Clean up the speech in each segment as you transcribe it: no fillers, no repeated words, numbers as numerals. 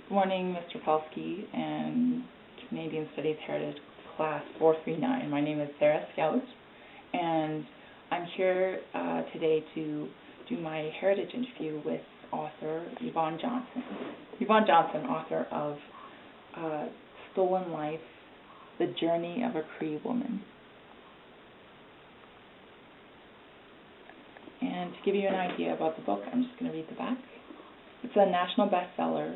Good morning, Mr. Polsky and Canadian Studies Heritage Class 439. My name is Sarah Scout, and I'm here today to do my heritage interview with author Yvonne Johnson. Yvonne Johnson, author of Stolen Life, The Journey of a Cree Woman. And to give you an idea about the book, I'm just going to read the back. It's a national bestseller.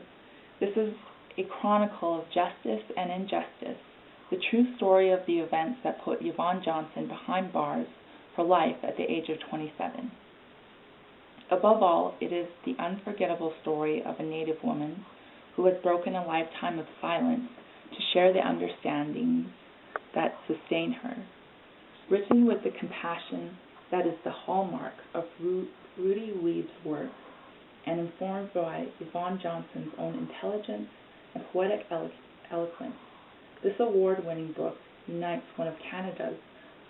This is a chronicle of justice and injustice, the true story of the events that put Yvonne Johnson behind bars for life at the age of 27. Above all, it is the unforgettable story of a Native woman who has broken a lifetime of silence to share the understandings that sustain her. Written with the compassion that is the hallmark of Rudy Weeb's work, and informed by Yvonne Johnson's own intelligence and poetic eloquence, this award-winning book unites one of Canada's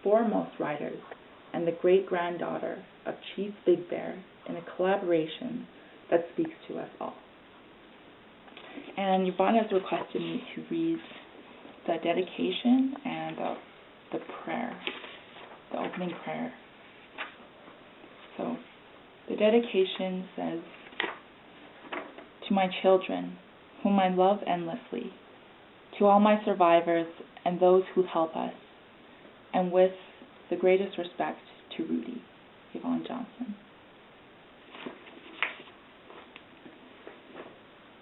foremost writers and the great-granddaughter of Chief Big Bear in a collaboration that speaks to us all. And Yvonne has requested me to read the dedication and the prayer, the opening prayer. So, the dedication says, "To my children, whom I love endlessly, to all my survivors and those who help us, and with the greatest respect to Rudy, Yvonne Johnson.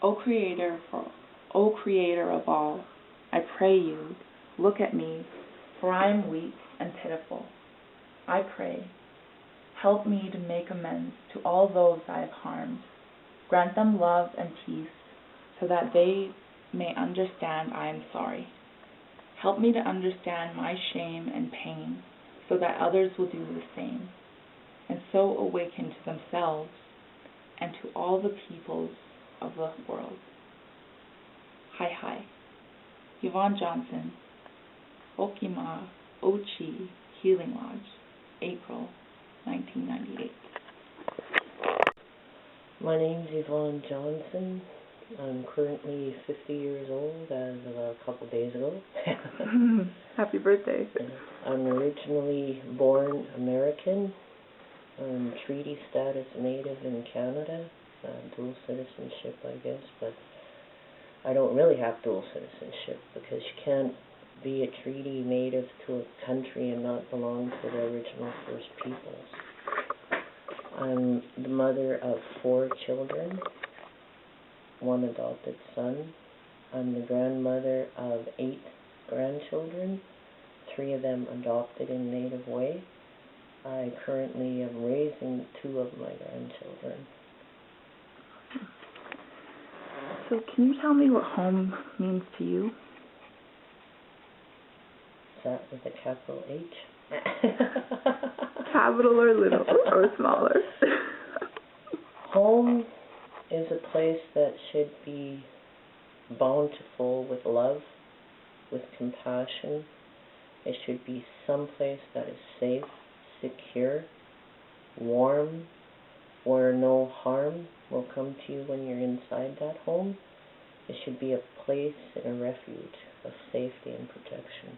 O Creator of all, I pray you, look at me, for I am weak and pitiful. I pray, help me to make amends to all those I have harmed. Grant them love and peace, so that they may understand I am sorry. Help me to understand my shame and pain, so that others will do the same, and so awaken to themselves and to all the peoples of the world. Hi Hi. Yvonne Johnson, Okima Ochi Healing Lodge, April 1998. My name's Yvonne Johnson. I'm currently 50 years old as of a couple days ago. Happy birthday. I'm originally born American. I'm treaty status native in Canada. Dual citizenship, I guess, but I don't really have dual citizenship because you can't be a treaty native to a country and not belong to the original First Peoples. I'm the mother of 4 children, 1 adopted son. I'm the grandmother of 8 grandchildren, 3 of them adopted in native way. I currently am raising 2 of my grandchildren. So can you tell me what home means to you? Is that with a capital H? Capital or little or smaller? Home is a place that should be bountiful with love, with compassion. It should be someplace that is safe, secure, warm, where no harm will come to you when you're inside that home. It should be a place and a refuge of safety and protection.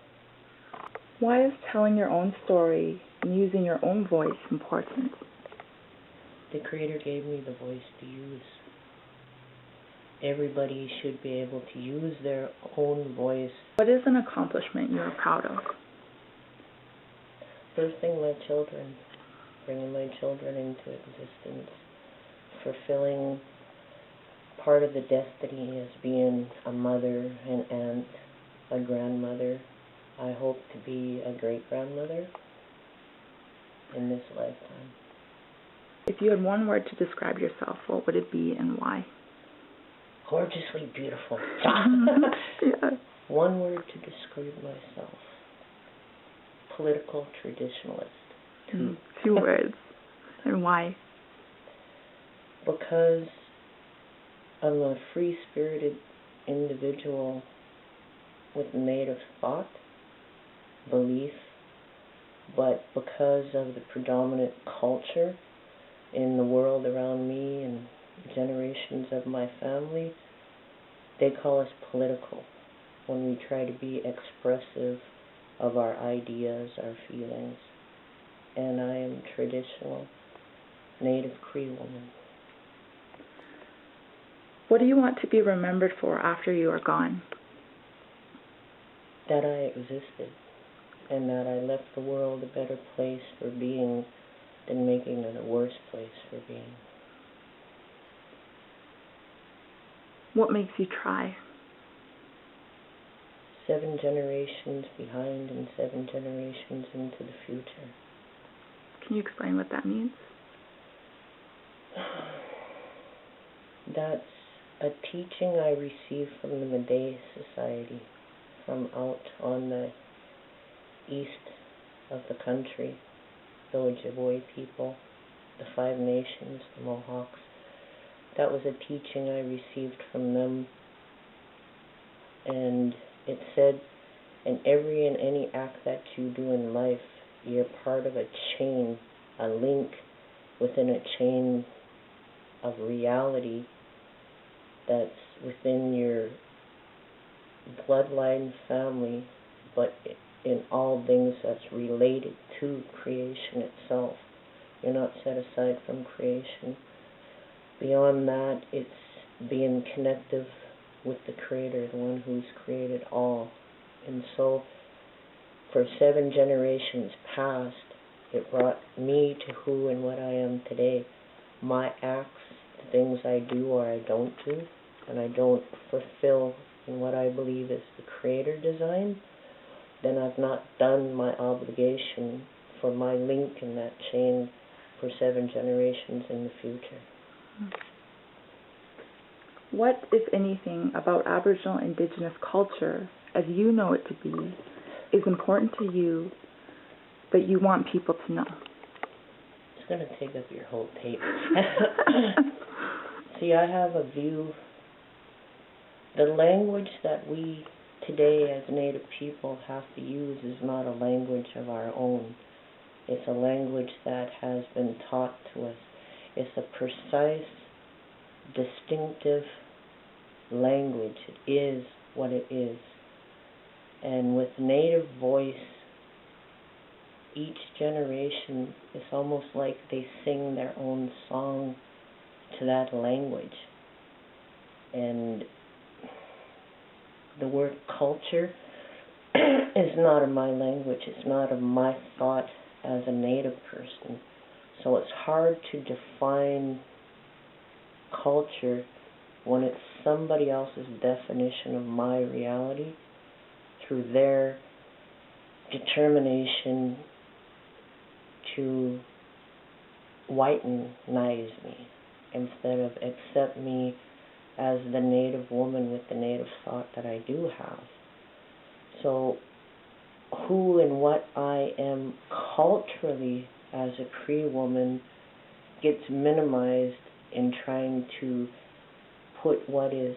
Why is telling your own story and using your own voice important? The Creator gave me the voice to use. Everybody should be able to use their own voice. What is an accomplishment you are proud of? Birthing my children, bringing my children into existence, fulfilling part of the destiny as being a mother, an aunt, a grandmother. I hope to be a great-grandmother in this lifetime. If you had one word to describe yourself, what would it be and why? Gorgeously beautiful. Yeah. One word to describe myself. Political traditionalist. 2 words. And why? Because I'm a free-spirited individual with native thought, belief, but because of the predominant culture in the world around me and generations of my family, they call us political when we try to be expressive of our ideas, our feelings. And I am traditional Native Cree woman. What do you want to be remembered for after you are gone? That I existed, and that I left the world a better place for being than making it a worse place for being. What makes you try? 7 generations behind and 7 generations into the future. Can you explain what that means? That's a teaching I received from the Meday Society, from out on the east of the country, the Ojibwe people, the 5 Nations, the Mohawks. That was a teaching I received from them, and it said, in every and any act that you do in life, you're part of a chain, a link within a chain of reality that's within your bloodline family, but in all things that's related to creation itself. You're not set aside from creation. Beyond that, it's being connective with the Creator, the one who's created all. And so, for 7 generations past, it brought me to who and what I am today. My acts, the things I do or I don't do, and I don't fulfill in what I believe is the Creator design, then I've not done my obligation for my link in that chain for 7 generations in the future. What, if anything, about Aboriginal Indigenous culture, as you know it to be, is important to you that you want people to know? It's going to take up your whole tape. See, I have a view. The language that we today as Native people have to use is not a language of our own. It's a language that has been taught to us. It's a precise, distinctive language. It is what it is. And with Native voice, each generation, it's almost like they sing their own song to that language. And the word culture is not of my language. It's not of my thought as a Native person. So it's hard to define culture when it's somebody else's definition of my reality through their determination to whitenize me instead of accept me as the Native woman with the Native thought that I do have. So who and what I am culturally as a Cree woman gets minimized in trying to put what is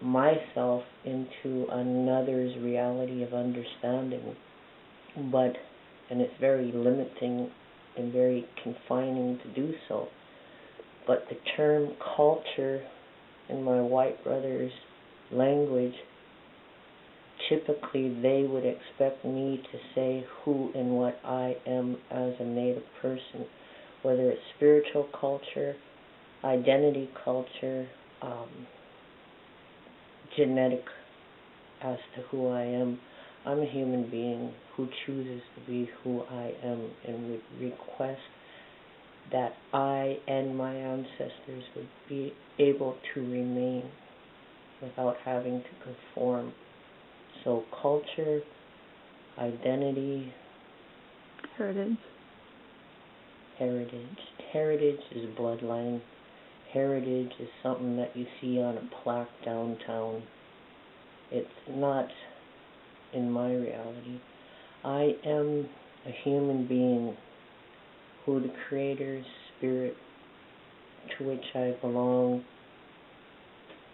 myself into another's reality of understanding. And it's very limiting and very confining to do so. But the term culture in my white brother's language, typically they would expect me to say who and what I am as a Native person, whether it's spiritual culture, identity culture, genetic as to who I am. I'm a human being who chooses to be who I am and would request that I and my ancestors would be able to remain without having to conform. So culture, identity, heritage. Heritage is bloodline. Heritage is something that you see on a plaque downtown. It's not in my reality. I am a human being who the Creator's Spirit to which I belong.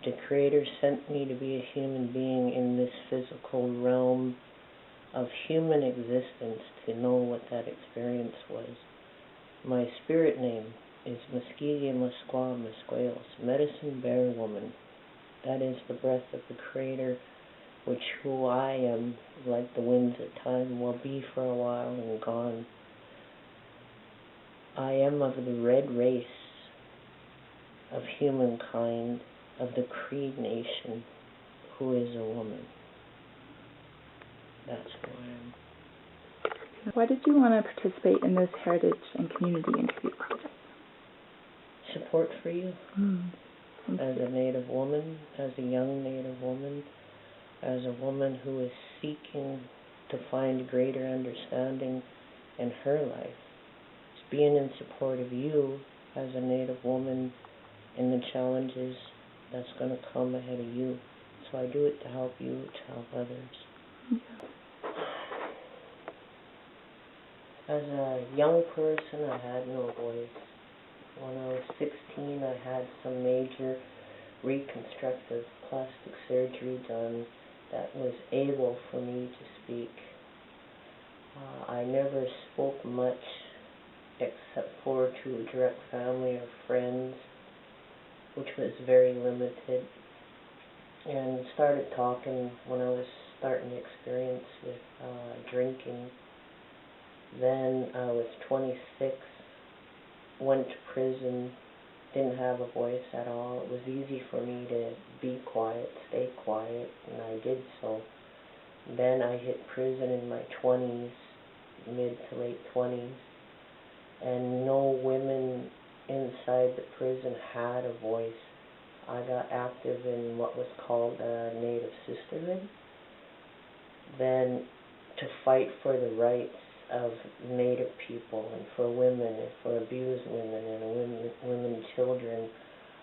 The Creator sent me to be a human being in this physical realm of human existence to know what that experience was. My spirit name is Muskegee Musqueam Musqueos, Medicine Bear Woman. That is the breath of the Creator, which who I am, like the winds of time, will be for a while and gone. I am of the red race of humankind, of the Creed nation, who is a woman. That's who I am. Why did you want to participate in this heritage and community interview project? Support for you. As a Native woman, as a young Native woman, as a woman who is seeking to find greater understanding in her life. It's being in support of you as a Native woman in the challenges that's going to come ahead of you. So I do it to help you, to help others. As a young person, I had no voice. When I was 16, I had some major reconstructive plastic surgery done that was able for me to speak. I never spoke much except for to direct family or friends, which was very limited, and started talking when I was starting to experience with drinking. Then I was 26, went to prison, didn't have a voice at all. It was easy for me to be quiet, stay quiet, and I did so. Then I hit prison in my 20s, mid to late 20s, and no women inside the prison had a voice. I got active in what was called a Native Sisterhood, then to fight for the rights of Native people and for women and for abused women and women children.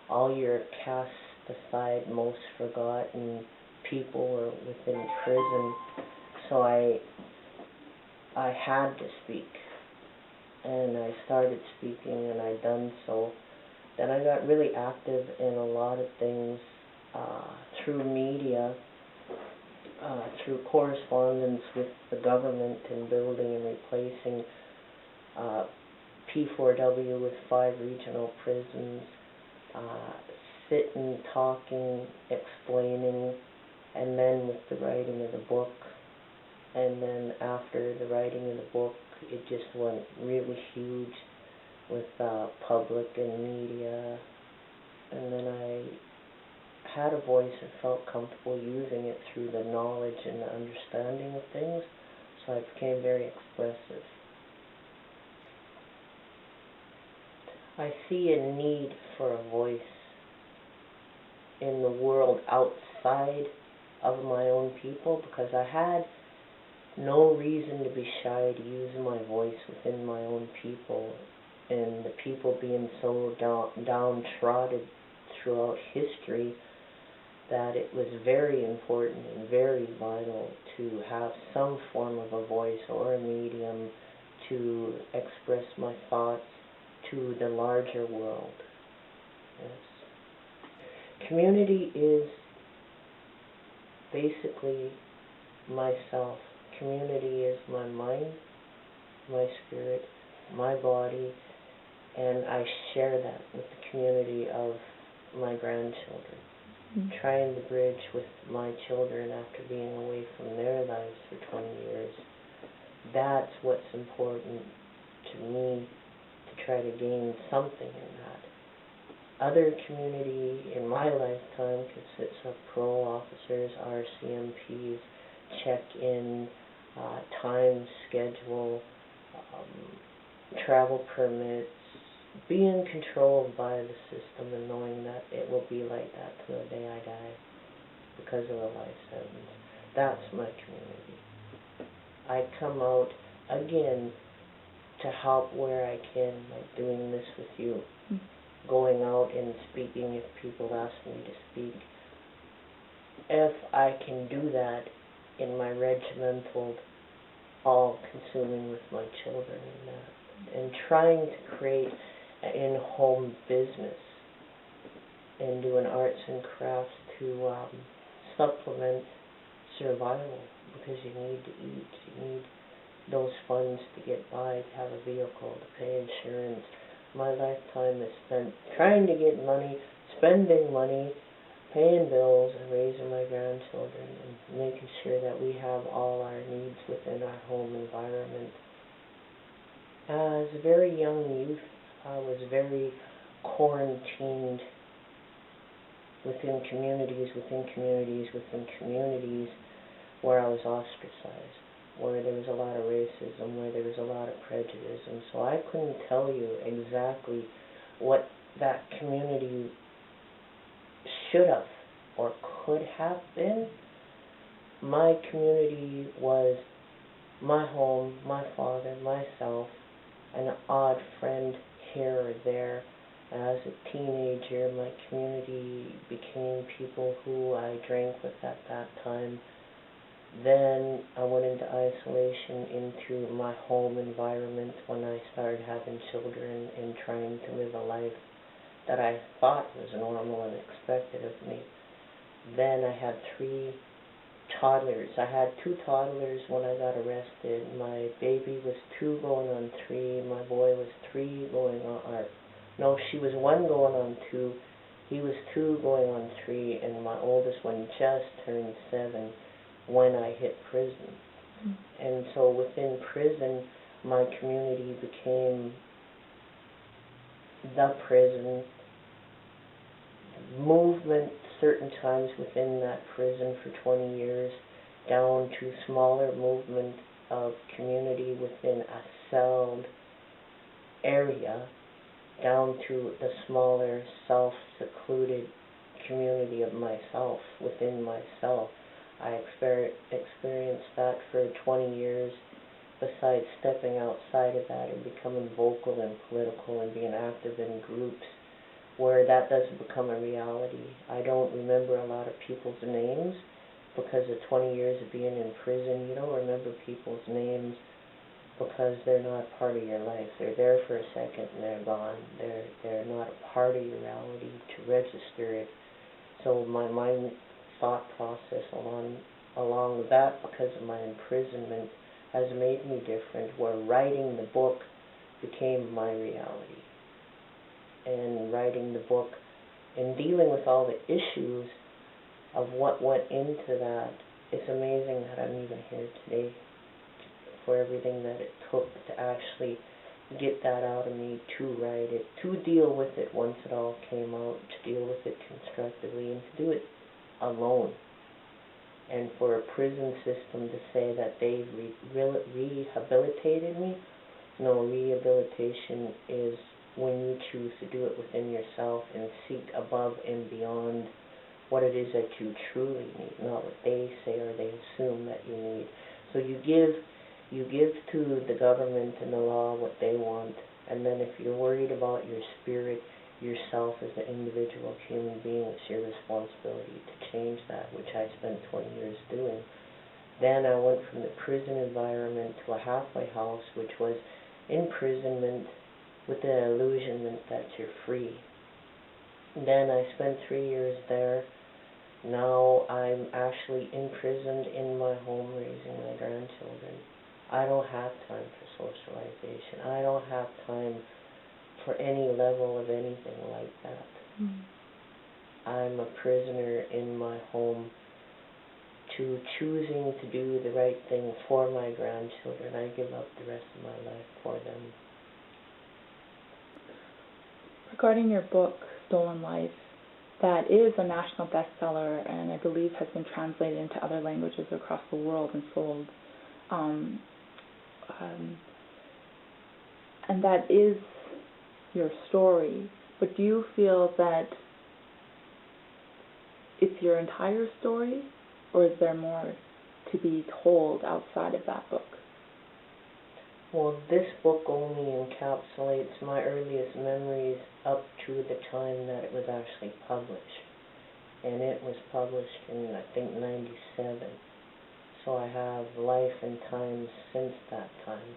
All your cast aside, most forgotten people were within prison. So I had to speak, and I started speaking, and I done so. Then I got really active in a lot of things through media, through correspondence with the government and building and replacing P4W with 5 regional prisons, sitting, talking, explaining, and then with the writing of the book. And then after the writing of the book, it just went really huge with public and media. And then I had a voice and felt comfortable using it through the knowledge and the understanding of things, so I became very expressive. I see a need for a voice in the world outside of my own people, because I had no reason to be shy to use my voice within my own people, and the people being so downtrodden throughout history, that it was very important and very vital to have some form of a voice or a medium to express my thoughts to the larger world. Yes. Community is basically myself. Community is my mind, my spirit, my body, and I share that with the community of my grandchildren. Trying to bridge with my children after being away from their lives for 20 years. That's what's important to me, to try to gain something in that. Other community in my lifetime consists of parole officers, RCMPs, check-in, time schedule, travel permits, being controlled by the system and knowing that it will be like that till the day I die because of a life sentence. That's my community. I come out again to help where I can, like doing this with you, going out and speaking if people ask me to speak. If I can do that in my regimental, all-consuming with my children and trying to create an in-home business and doing arts and crafts to supplement survival, because you need to eat, you need those funds to get by, to have a vehicle, to pay insurance. My lifetime is spent trying to get money, spending money, paying bills and raising my grandchildren and making sure that we have all our needs within our home environment. As a very young youth, I was very quarantined within communities where I was ostracized, where there was a lot of racism, where there was a lot of prejudice, and so I couldn't tell you exactly what that community should have or could have been. My community was my home, my father, myself, an odd friend here or there. As a teenager, my community became people who I drank with at that time. Then I went into isolation into my home environment when I started having children and trying to live a life that I thought was normal and expected of me. Then I had 3 toddlers. I had 2 toddlers when I got arrested. My baby was 2 going on 3. My boy was 3 going on, no, she was 1 going on 2. He was 2 going on 3, and my oldest one just turned 7 when I hit prison. And so within prison, my community became the prison movement certain times within that prison for 20 years, down to smaller movement of community within a celled area, down to the smaller self-secluded community of myself within myself. I experienced that for 20 years, besides stepping outside of that and becoming vocal and political and being active in groups where that doesn't become a reality. I don't remember a lot of people's names because of 20 years of being in prison. You don't remember people's names because they're not part of your life. They're there for a second and they're gone. They're not a part of your reality to register it. So my mind thought process along that, because of my imprisonment, has made me different, where writing the book became my reality. And writing the book and dealing with all the issues of what went into that, it's amazing that I'm even here today, for everything that it took to actually get that out of me, to write it, to deal with it once it all came out, to deal with it constructively, and to do it alone. And for a prison system to say that they've rehabilitated me, no, rehabilitation is when you choose to do it within yourself and seek above and beyond what it is that you truly need, not what they say or they assume that you need. So you give to the government and the law what they want, and then if you're worried about your spirit, yourself as an individual human being, it's your responsibility to change that, which I spent 20 years doing. Then I went from the prison environment to a halfway house, which was imprisonment with the illusion that you're free. Then I spent 3 years there. Now I'm actually imprisoned in my home raising my grandchildren. I don't have time for socialization. I don't have time for any level of anything like that. I'm a prisoner in my home to choosing to do the right thing for my grandchildren. I give up the rest of my life for them. Regarding your book, Stolen Life, that is a national bestseller and I believe has been translated into other languages across the world and sold. And that is your story. But do you feel that it's your entire story, or is there more to be told outside of that book? Well, this book only encapsulates my earliest memories up to the time that it was actually published. And it was published in, I think, 97. So I have life and time since that time.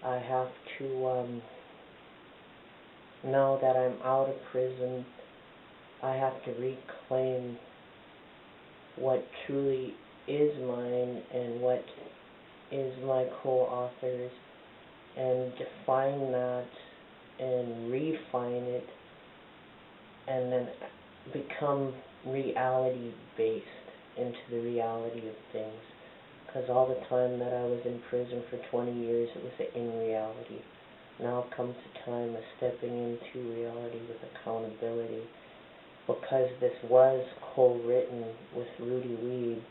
I have to, now that I'm out of prison, I have to reclaim what truly is mine and what is my co-author's, and define that and refine it, and then become reality-based into the reality of things. Because all the time that I was in prison for 20 years, it was in reality. Now comes the time of stepping into reality with accountability. Because this was co-written with Rudy Weed,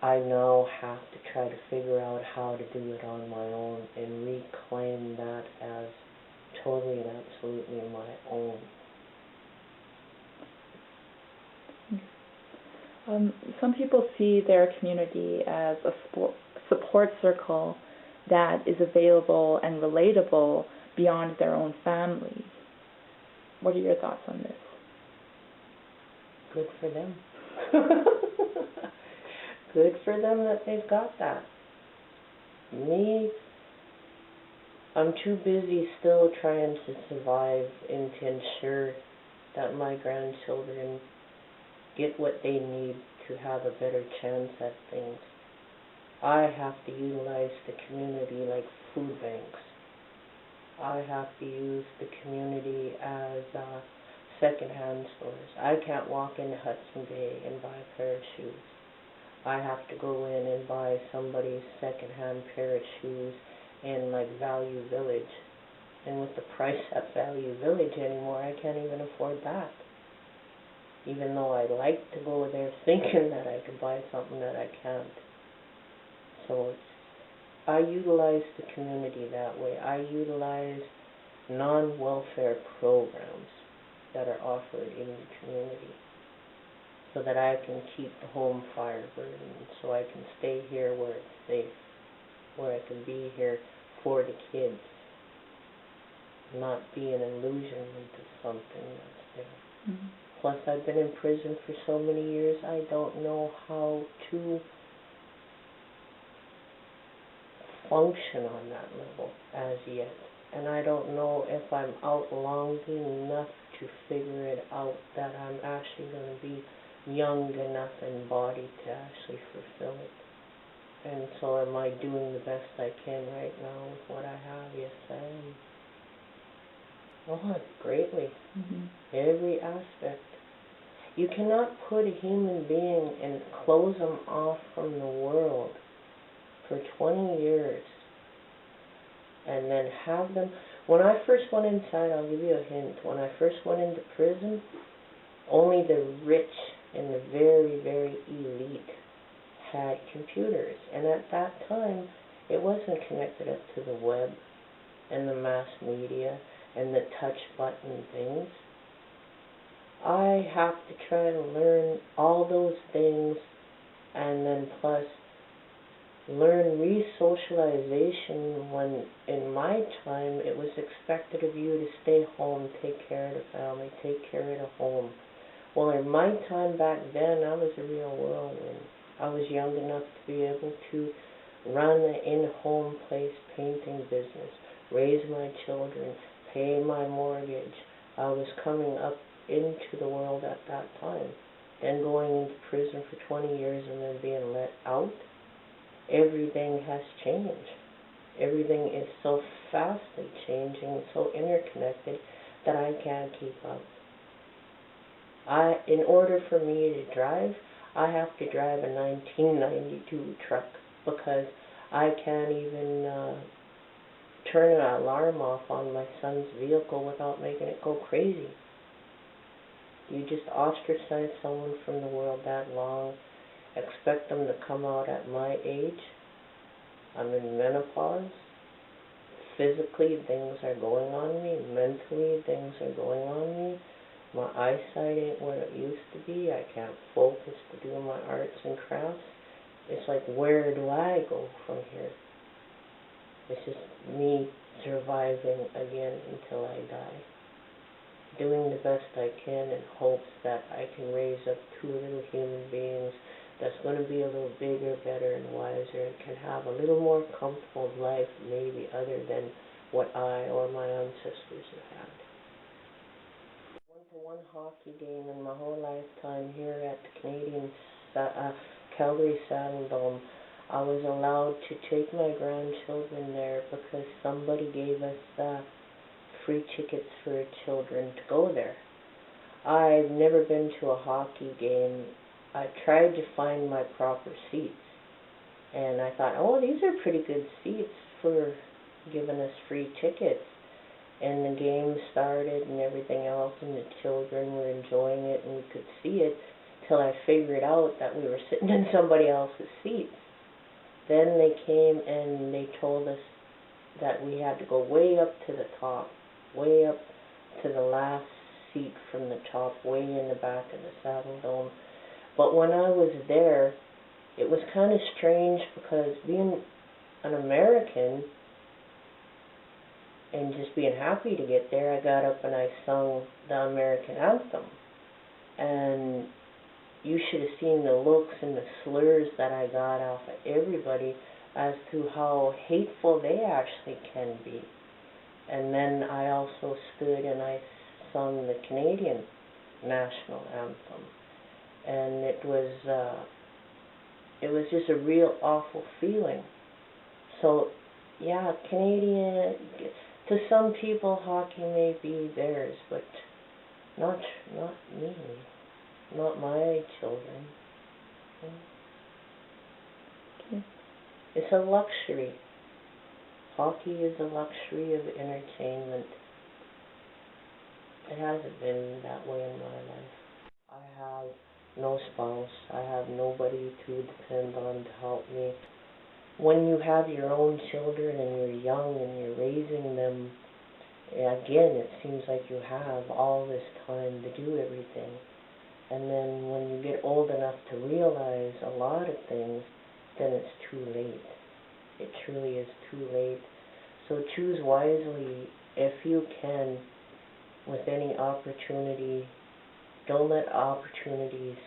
I now have to try to figure out how to do it on my own and reclaim that as totally and absolutely my own. Some people see their community as a support circle that is available and relatable beyond their own families. What are your thoughts on this? Good for them. Good for them that they've got that. Me, I'm too busy still trying to survive and to ensure that my grandchildren get what they need to have a better chance at things. I have to utilize the community like food banks. I have to use the community as second-hand stores. I can't walk into Hudson Bay and buy a pair of shoes. I have to go in and buy somebody's second-hand pair of shoes in like Value Village. And with the price at Value Village anymore, I can't even afford that. Even though I like to go there thinking that I could buy something that I can't. So I utilize the community that way. I utilize non-welfare programs that are offered in the community so that I can keep the home fire burning, so I can stay here where it's safe, where I can be here for the kids, not be an illusion into something that's there. Mm-hmm. Plus, I've been in prison for so many years, I don't know how to function on that level as yet. And I don't know if I'm out long enough to figure it out that I'm actually going to be young enough in body to actually fulfill it. And so am I doing the best I can right now with what I have? Yes, I am. Oh, greatly. Mm-hmm. Every aspect. You cannot put a human being and close them off from the world for 20 years and then have them. When I first went inside, I'll give you a hint. When I first went into prison, only the rich and the very, very elite had computers. And at that time, it wasn't connected up to the web and the mass media and the touch button things. I have to try to learn all those things and then plus learn re-socialization when in my time it was expected of you to stay home, take care of the family, take care of the home. Well, in my time back then, I was a real whirlwind. I was young enough to be able to run an in-home place painting business, raise my children, pay my mortgage. I was coming up into the world at that time. Then going into prison for 20 years and then being let out. Everything has changed. Everything is so fastly changing, so interconnected that I can't keep up. In order for me to drive, I have to drive a 1992 truck because I can't even turn an alarm off on my son's vehicle without making it go crazy. You just ostracize someone from the world that long, expect them to come out at my age. I'm in menopause. Physically, things are going on me. Mentally, things are going on me. My eyesight ain't what it used to be. I can't focus to do my arts and crafts. It's like, where do I go from here? It's just me surviving again until I die. Doing the best I can in hopes that I can raise up two little human beings that's going to be a little bigger, better, and wiser, and can have a little more comfortable life, maybe other than what I or my ancestors have had. I went to one hockey game in my whole lifetime here at the Canadian Calgary Saddle Dome. I was allowed to take my grandchildren there because somebody gave us free tickets for children to go there. I've never been to a hockey game. I tried to find my proper seats, and I thought, oh, these are pretty good seats for giving us free tickets. And the game started and everything else, and the children were enjoying it, and we could see it, till I figured out that we were sitting in somebody else's seats. Then they came and they told us that we had to go way up to the top, way up to the last seat from the top, way in the back of the Saddle Dome. But when I was there, it was kind of strange, because being an American and just being happy to get there, I got up and I sung the American anthem. And you should have seen the looks and the slurs that I got off of everybody as to how hateful they actually can be. And then I also stood and I sung the Canadian national anthem. And it was just a real awful feeling. So, yeah, Canadian, to some people, hockey may be theirs, but not me, not my children. Okay. It's a luxury. Hockey is a luxury of entertainment. It hasn't been that way in my life. I have no spouse. I have nobody to depend on to help me. When you have your own children and you're young and you're raising them, again, it seems like you have all this time to do everything. And then when you get old enough to realize a lot of things, then it's too late. It truly is too late. So choose wisely if you can with any opportunity. Don't let opportunities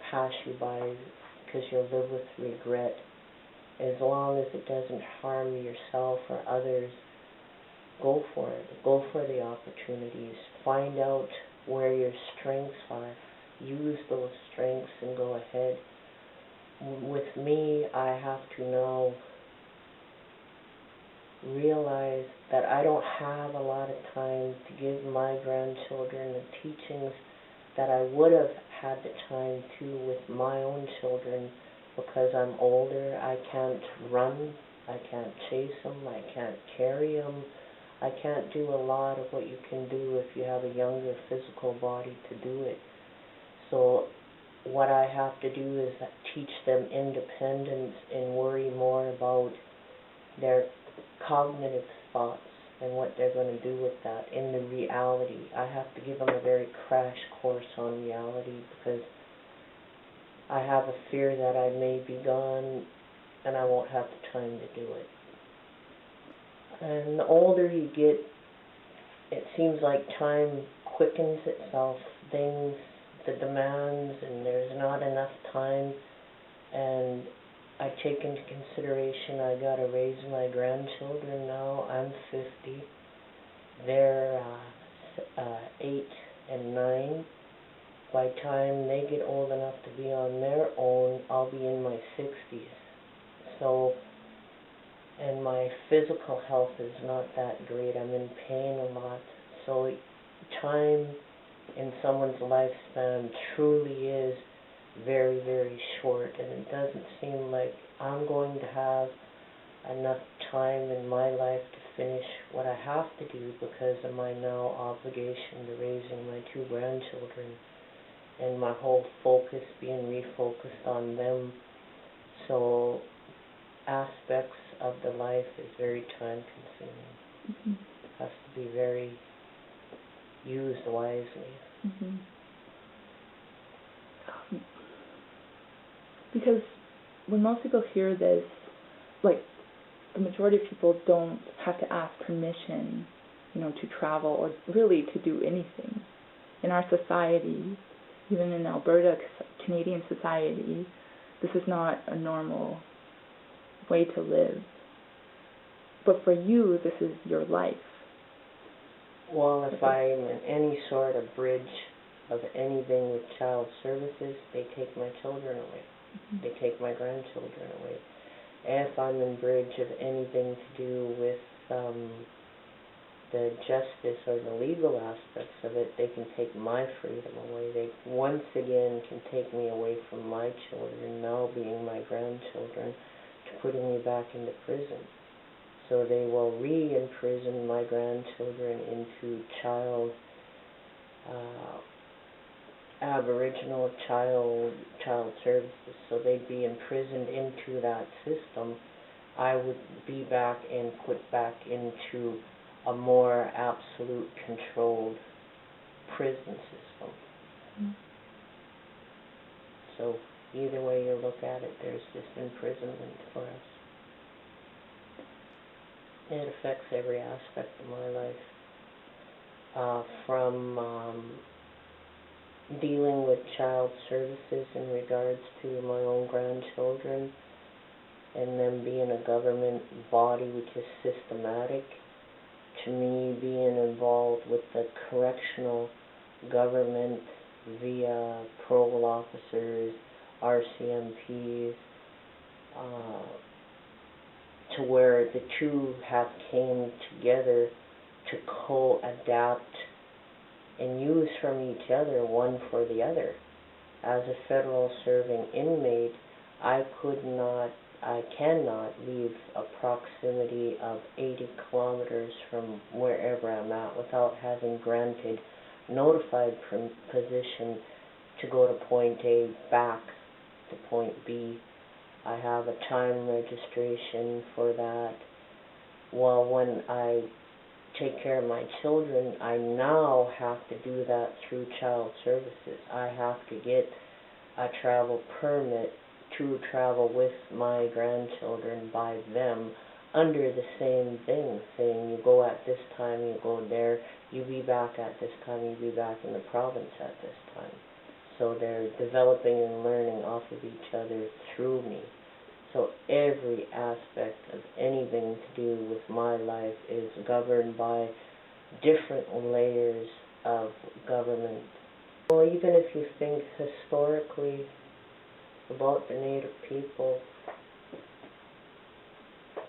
pass you by, because you'll live with regret. As long as it doesn't harm yourself or others, go for it. Go for the opportunities. Find out where your strengths are. Use those strengths and go ahead. With me, I have to now realize that I don't have a lot of time to give my grandchildren the teachings that I would have had the time to with my own children, because I'm older. I can't run, I can't chase them, I can't carry them, I can't do a lot of what you can do if you have a younger physical body to do it. So what I have to do is teach them independence and worry more about their cognitive thoughts and what they're going to do with that in the reality. I have to give them a very crash course on reality, because I have a fear that I may be gone and I won't have the time to do it. And the older you get, it seems like time quickens itself. Things, the demands, and there's not enough time. And I take into consideration I got to raise my grandchildren now. I'm 50. They're 8 and 9. By the time they get old enough to be on their own, I'll be in my 60s. So, and my physical health is not that great. I'm in pain a lot. So time in someone's lifespan truly is very, very short, and it doesn't seem like I'm going to have enough time in my life to finish what I have to do because of my now obligation to raising my 2 grandchildren, and my whole focus being refocused on them. So aspects of the life is very time consuming. Mm-hmm. Has to be very used wisely. Mm-hmm. Because when most people hear this, like, the majority of people don't have to ask permission, to travel or really to do anything. In our society, even in Alberta, Canadian society, this is not a normal way to live. But for you, this is your life. Well, if I'm in any sort of bridge of anything with child services, they take my children away. Mm-hmm. They take my grandchildren away. If I'm in bridge of anything to do with the justice or the legal aspects of it, they can take my freedom away. They once again can take me away from my children, now being my grandchildren, to putting me back into prison. So they will re-imprison my grandchildren into Aboriginal child services. So they'd be imprisoned into that system. I would be back and put back into a more absolute controlled prison system. Mm-hmm. So either way you look at it, there's just imprisonment for us. It affects every aspect of my life, from dealing with child services in regards to my own grandchildren, and them being a government body which is systematic, to me being involved with the correctional government via parole officers, RCMPs, to where the two have came together to co-adapt and use from each other, one for the other. As a federal serving inmate, I cannot leave a proximity of 80 kilometers from wherever I'm at without having granted notified position to go to point A back to point B. I have a time registration for that. Well, when I take care of my children, I now have to do that through child services. I have to get a travel permit to travel with my grandchildren by them under the same thing, saying you go at this time, you go there, you be back at this time, you be back in the province at this time. So they're developing and learning off of each other through me. So every aspect of anything to do with my life is governed by different layers of government. Well, even if you think historically about the Native people,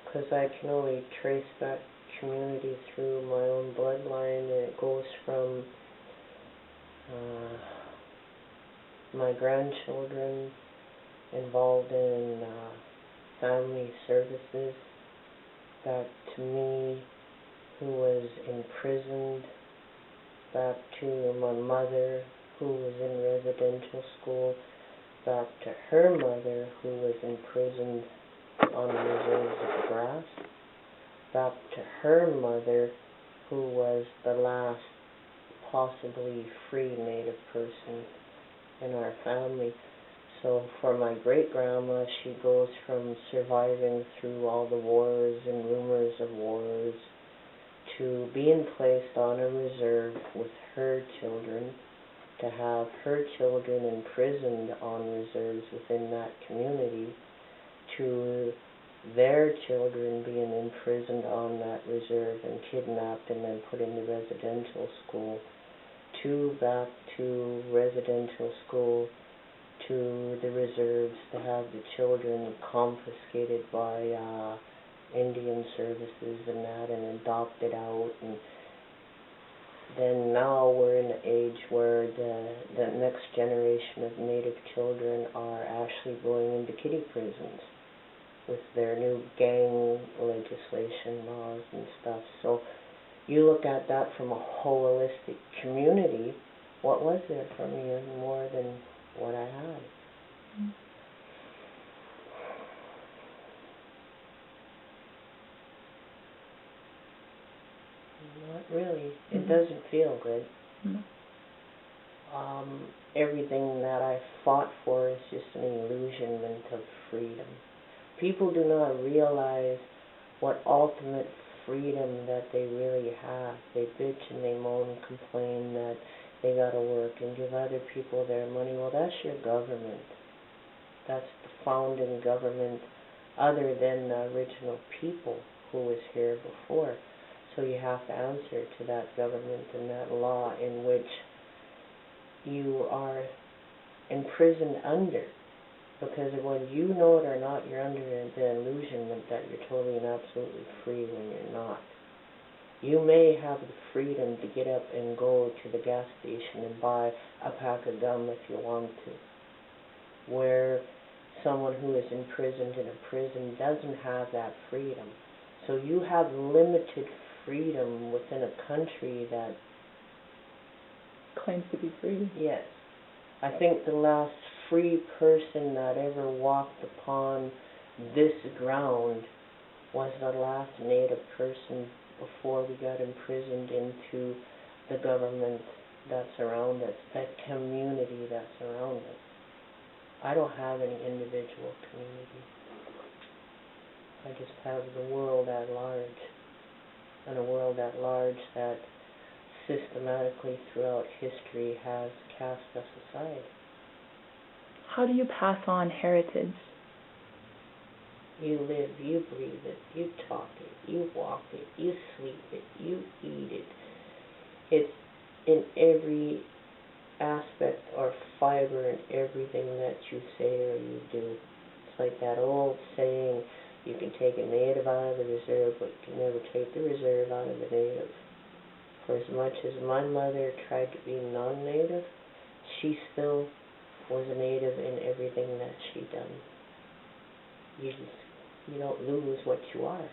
because I can only trace that community through my own bloodline, and it goes from my grandchildren involved in family services, back to me who was imprisoned, back to my mother who was in residential school, back to her mother who was imprisoned on the reserves of the grass, back to her mother who was the last possibly free Native person in our family. So for my great-grandma, she goes from surviving through all the wars and rumors of wars to being placed on a reserve with her children, to have her children imprisoned on reserves within that community, to their children being imprisoned on that reserve and kidnapped and then put into residential school, to back to residential school, to the reserves, to have the children confiscated by Indian services and that, and adopted out. And then now we're in an age where the next generation of Native children are actually going into kiddie prisons with their new gang legislation laws and stuff. So you look at that from a holistic community, what was there for me more than what I had? Mm-hmm. Not really. It doesn't feel good. Mm-hmm. Everything that I fought for is just an illusionment of freedom. People do not realize what ultimate freedom that they really have. They bitch and they moan and complain that they gotta work and give other people their money. Well, that's your government. That's the founding government other than the original people who was here before. So you have to answer to that government and that law in which you are imprisoned under. Because whether you know it or not, you're under the illusion that you're totally and absolutely free when you're not. You may have the freedom to get up and go to the gas station and buy a pack of gum if you want to, where someone who is imprisoned in a prison doesn't have that freedom. So you have limited freedom within a country that claims to be free. Yes. I think the last free person that ever walked upon this ground was the last Native person before we got imprisoned into the government that's around us, that community that's around us. I don't have any individual community. I just have the world at large, and a world at large that systematically throughout history has cast us aside. How do you pass on heritage? You live, you breathe it, you talk it, you walk it, you sleep it, you eat it. It's in every aspect or fiber in everything that you say or you do. It's like that old saying, you can take a native out of the reserve, but you can never take the reserve out of the native. For as much as my mother tried to be non-native, she still was a native in everything that she done. You don't lose what you are.